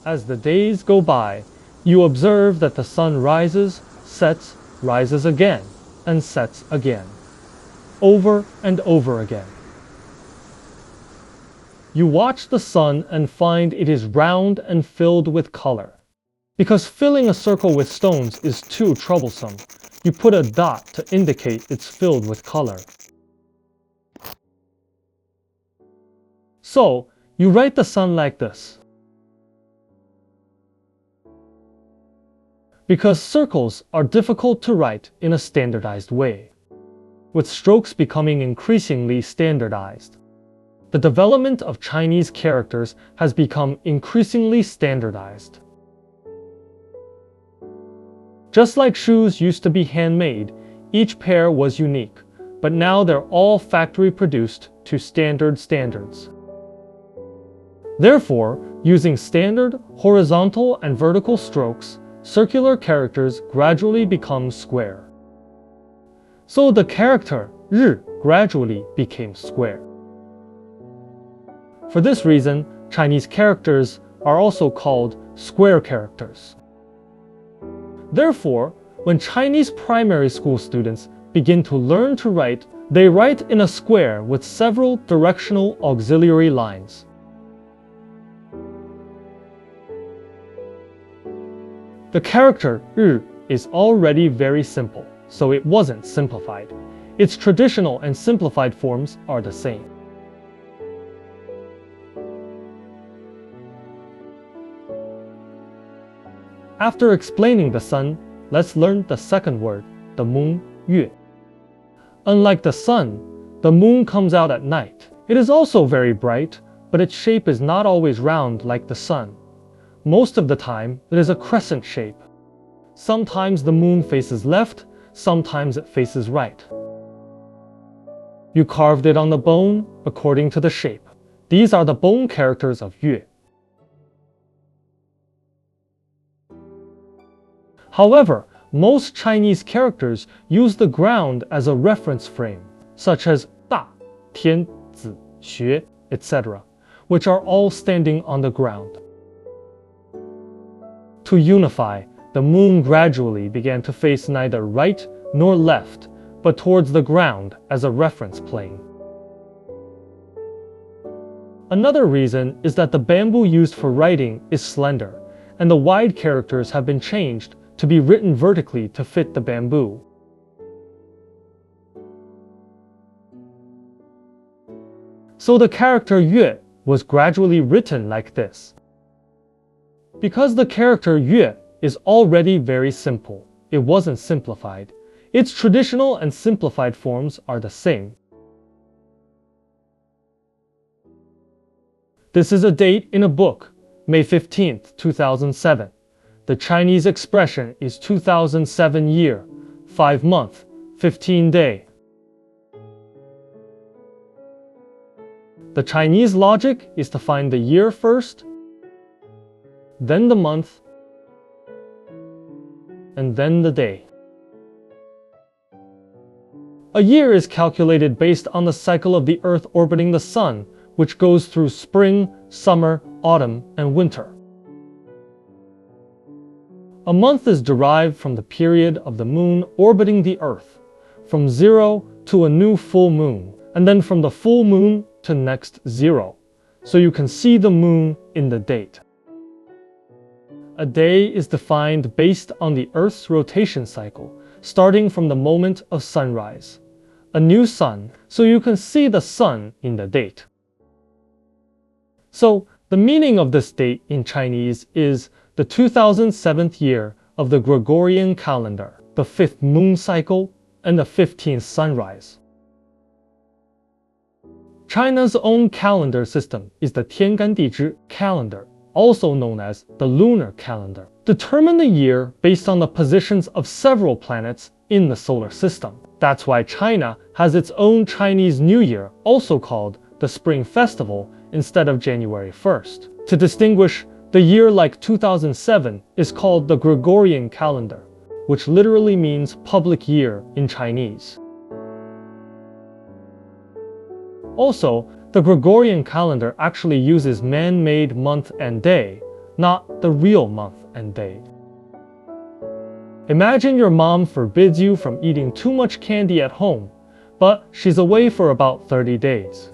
As the days go by, you observe that the sun rises, sets, rises again, and sets again, over and over again. You watch the sun and find it is round and filled with color. Because filling a circle with stones is too troublesome, you put a dot to indicate it's filled with color. So, you write the sun like this. Because circles are difficult to write in a standardized way, with strokes becoming increasingly standardized. The development of Chinese characters has become increasingly standardized. Just like shoes used to be handmade, each pair was unique, but now they're all factory-produced to standards. Therefore, using standard, horizontal, and vertical strokes, circular characters gradually become square. So the character 日 gradually became square. For this reason, Chinese characters are also called square characters. Therefore, when Chinese primary school students begin to learn to write, they write in a square with several directional auxiliary lines. The character 日 is already very simple, so it wasn't simplified. Its traditional and simplified forms are the same. After explaining the sun, let's learn the second word, the moon, 月. Unlike the sun, the moon comes out at night. It is also very bright, but its shape is not always round like the sun. Most of the time, it is a crescent shape. Sometimes the moon faces left, sometimes it faces right. You carved it on the bone according to the shape. These are the bone characters of 月. However, most Chinese characters use the ground as a reference frame, such as 大, 天, 子, 学, etc., which are all standing on the ground. To unify, the moon gradually began to face neither right nor left, but towards the ground as a reference plane. Another reason is that the bamboo used for writing is slender, and the wide characters have been changed to be written vertically to fit the bamboo. So the character 月 was gradually written like this. Because the character 月 is already very simple, it wasn't simplified. Its traditional and simplified forms are the same. This is a date in a book, May 15th, 2007. The Chinese expression is 2007 year, 5 month, 15 day. The Chinese logic is to find the year first, then the month, and then the day. A year is calculated based on the cycle of the Earth orbiting the Sun, which goes through spring, summer, autumn, and winter. A month is derived from the period of the moon orbiting the Earth, from 0 to a new full moon, and then from the full moon to next 0, so you can see the moon in the date. A day is defined based on the Earth's rotation cycle, starting from the moment of sunrise. A new sun, so you can see the sun in the date. So, the meaning of this date in Chinese is the 2007th year of the Gregorian calendar, the 5th moon cycle, and the 15th sunrise. China's own calendar system is the 天干地支 calendar, also known as the lunar calendar. Determine the year based on the positions of several planets in the solar system. That's why China has its own Chinese New Year, also called the Spring Festival, instead of January 1st. To distinguish, the year like 2007 is called the Gregorian calendar, which literally means public year in Chinese. Also, the Gregorian calendar actually uses man-made month and day, not the real month and day. Imagine your mom forbids you from eating too much candy at home, but she's away for about 30 days.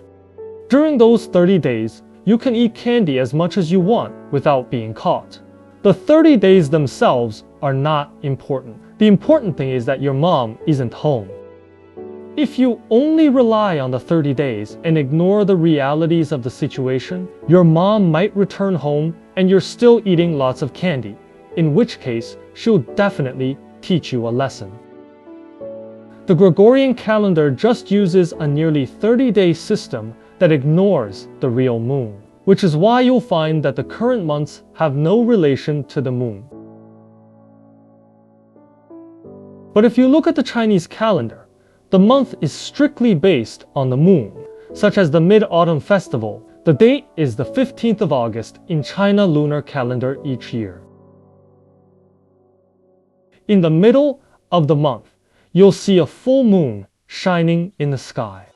During those 30 days, you can eat candy as much as you want without being caught. The 30 days themselves are not important. The important thing is that your mom isn't home. If you only rely on the 30 days and ignore the realities of the situation, your mom might return home and you're still eating lots of candy, in which case she'll definitely teach you a lesson. The Gregorian calendar just uses a nearly 30-day system that ignores the real moon, which is why you'll find that the current months have no relation to the moon. But if you look at the Chinese calendar, the month is strictly based on the moon, such as the Mid-Autumn Festival. The date is the 15th of August in China lunar calendar each year. In the middle of the month, you'll see a full moon shining in the sky.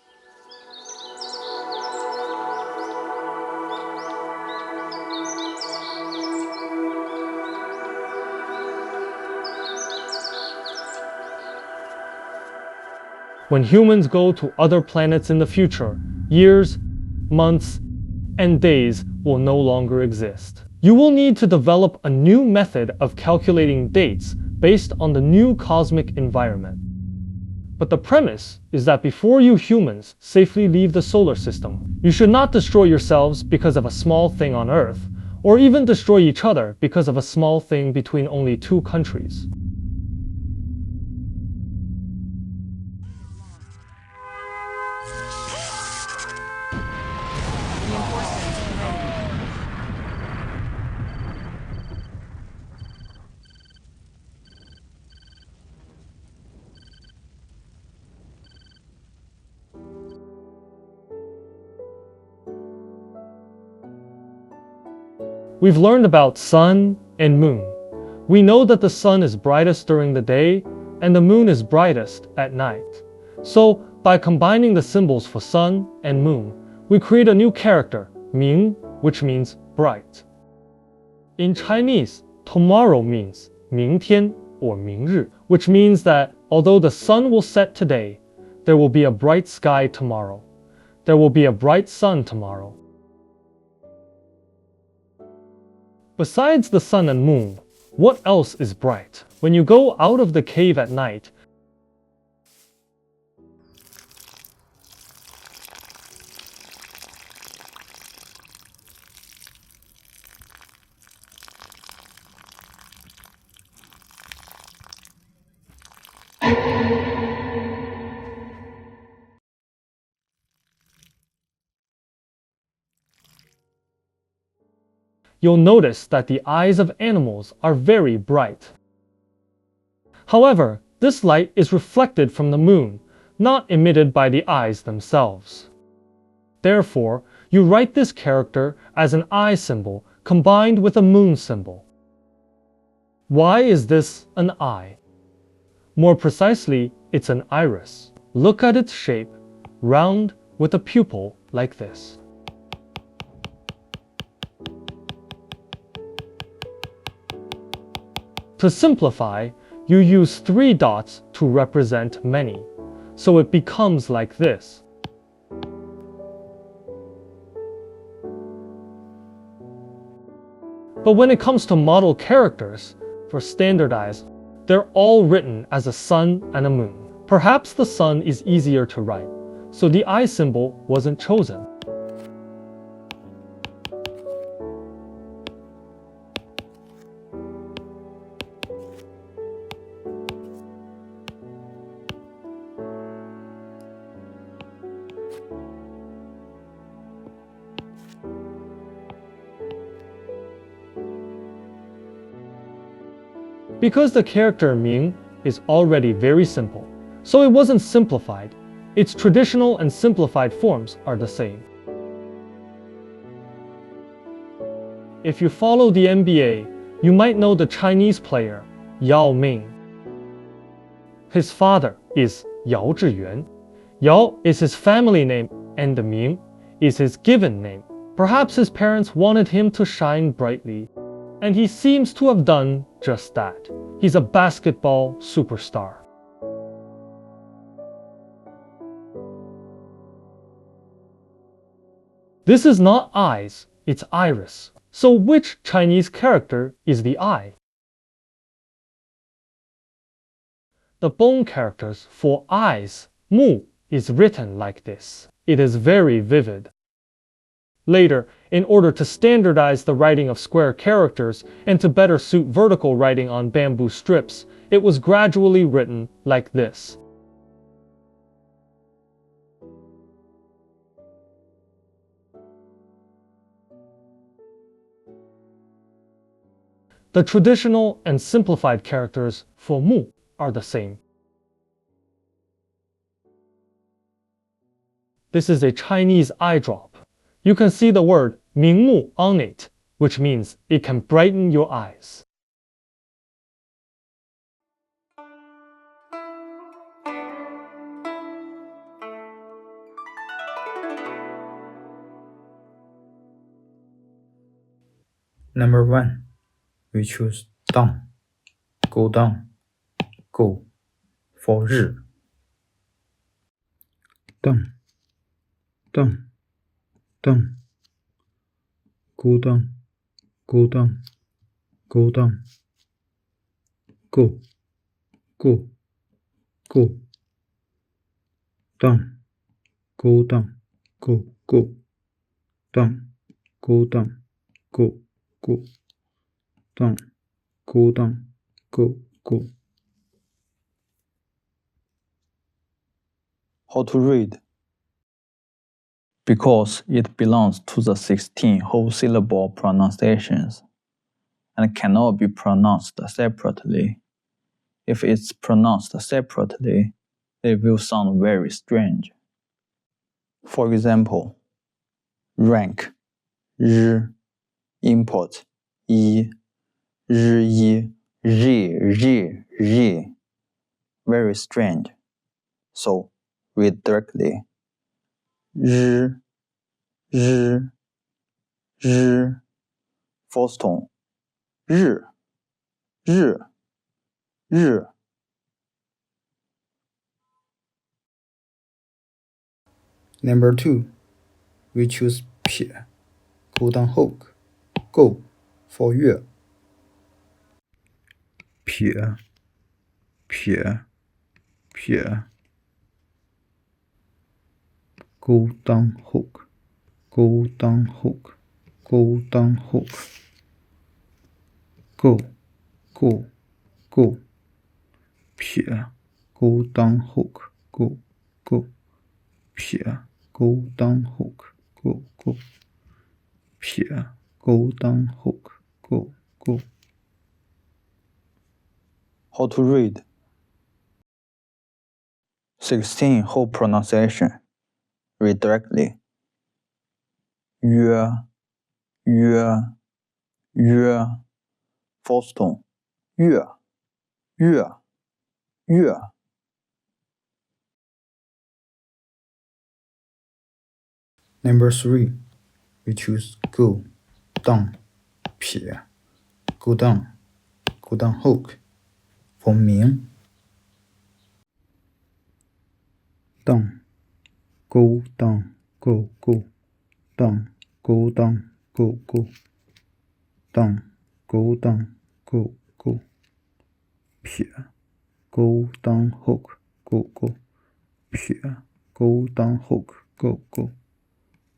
When humans go to other planets in the future, years, months, and days will no longer exist. You will need to develop a new method of calculating dates based on the new cosmic environment. But the premise is that before you humans safely leave the solar system, you should not destroy yourselves because of a small thing on Earth, or even destroy each other because of a small thing between only two countries. We've learned about sun and moon. We know that the sun is brightest during the day and the moon is brightest at night. So, by combining the symbols for sun and moon, we create a new character, míng, which means bright. In Chinese, tomorrow means 明天 or 明日, which means that although the sun will set today, there will be a bright sky tomorrow. There will be a bright sun tomorrow. Besides the sun and moon, what else is bright? When you go out of the cave at night, you'll notice that the eyes of animals are very bright. However, this light is reflected from the moon, not emitted by the eyes themselves. Therefore, you write this character as an eye symbol combined with a moon symbol. Why is this an eye? More precisely, it's an iris. Look at its shape, round with a pupil like this. To simplify, you use 3 dots to represent many, so it becomes like this. But when it comes to model characters, for standardized, they're all written as a sun and a moon. Perhaps the sun is easier to write, so the eye symbol wasn't chosen. Because the character Ming is already very simple, so it wasn't simplified. Its traditional and simplified forms are the same. If you follow the NBA, you might know the Chinese player Yao Ming. His father is Yao Zhiyuan. Yao is his family name and the Ming is his given name. Perhaps his parents wanted him to shine brightly. And he seems to have done just that. He's a basketball superstar. This is not eyes, it's iris. So which Chinese character is the eye? The bone characters for eyes, mu, is written like this. It is very vivid. Later, in order to standardize the writing of square characters and to better suit vertical writing on bamboo strips, it was gradually written like this. The traditional and simplified characters for mu are the same. This is a Chinese eye drop. You can see the word míng on it, which means it can brighten your eyes. Number 1, we choose down, go down, go for 日 down, down, down, go down, go down, go down, go, go, go, down, go down, go, go, down, go down, go, go, down, go down, go, go. How to read? Because it belongs to the 16 whole syllable pronunciations and cannot be pronounced separately. If it's pronounced separately, it will sound very strange. For example, rank, 日, import, 一, 日一, ri, very strange. So, read directly. 日 fourth tone 日 Number 2, we choose 撇 go down hook, go for 月 撇 go down hook, go down hook, go down hook, go, go, go, 撇 go down hook, go, go, 撇 go down hook, go, go, 撇 go down hook, go, go. How to read? 16 whole pronunciation. Read directly. 约 fourth tone 月 Number 3, we choose go down 撇 go down hook for 明 down go down go go down go down go go down go down go go 撇 go down hook go go 撇 go down hook go go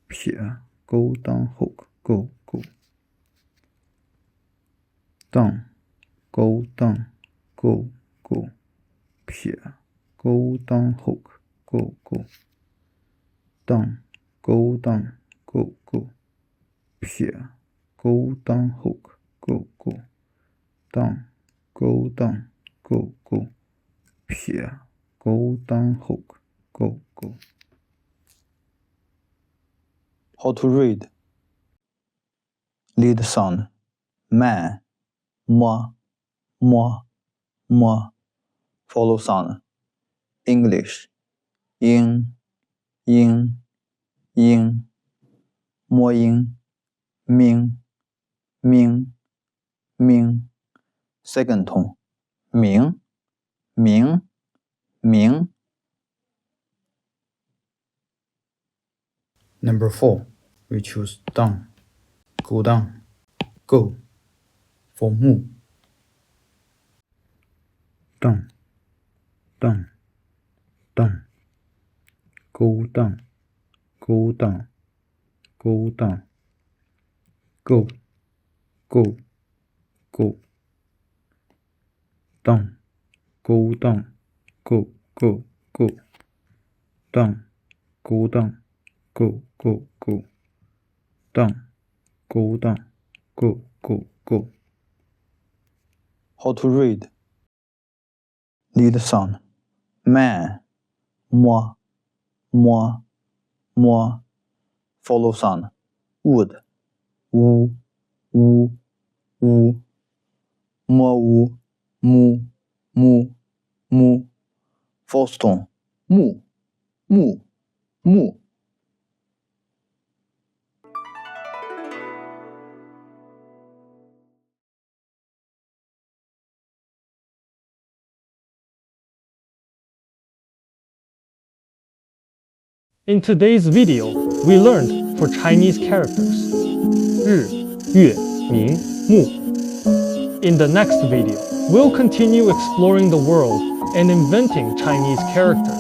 撇 go down hook go go down go down go go 撇 go down hook go go down go down go go 撇 go down hook go go down go down go go 撇 go down hook go go. How to read? Lead sound 慢 moi. Follow sound English 英 摸音 ming ming. Second tone, míng, míng, míng. Number 4, we choose down, go down, go for mu. Down, down, down, go down, go down, go down, go, go, go, down, go down, go, go, go, down, go down, go, go, go, down, go down, go, go, go. How to read? Lead sound, man, moi, moi, moi. Follow sound, wood, wu, wu, wu. Moi, wu, mu, mu, mu. Fourth tone, mu, mu, mu. In today's video, we learned for Chinese characters 日、月、明、木. In the next video, we'll continue exploring the world and inventing Chinese characters.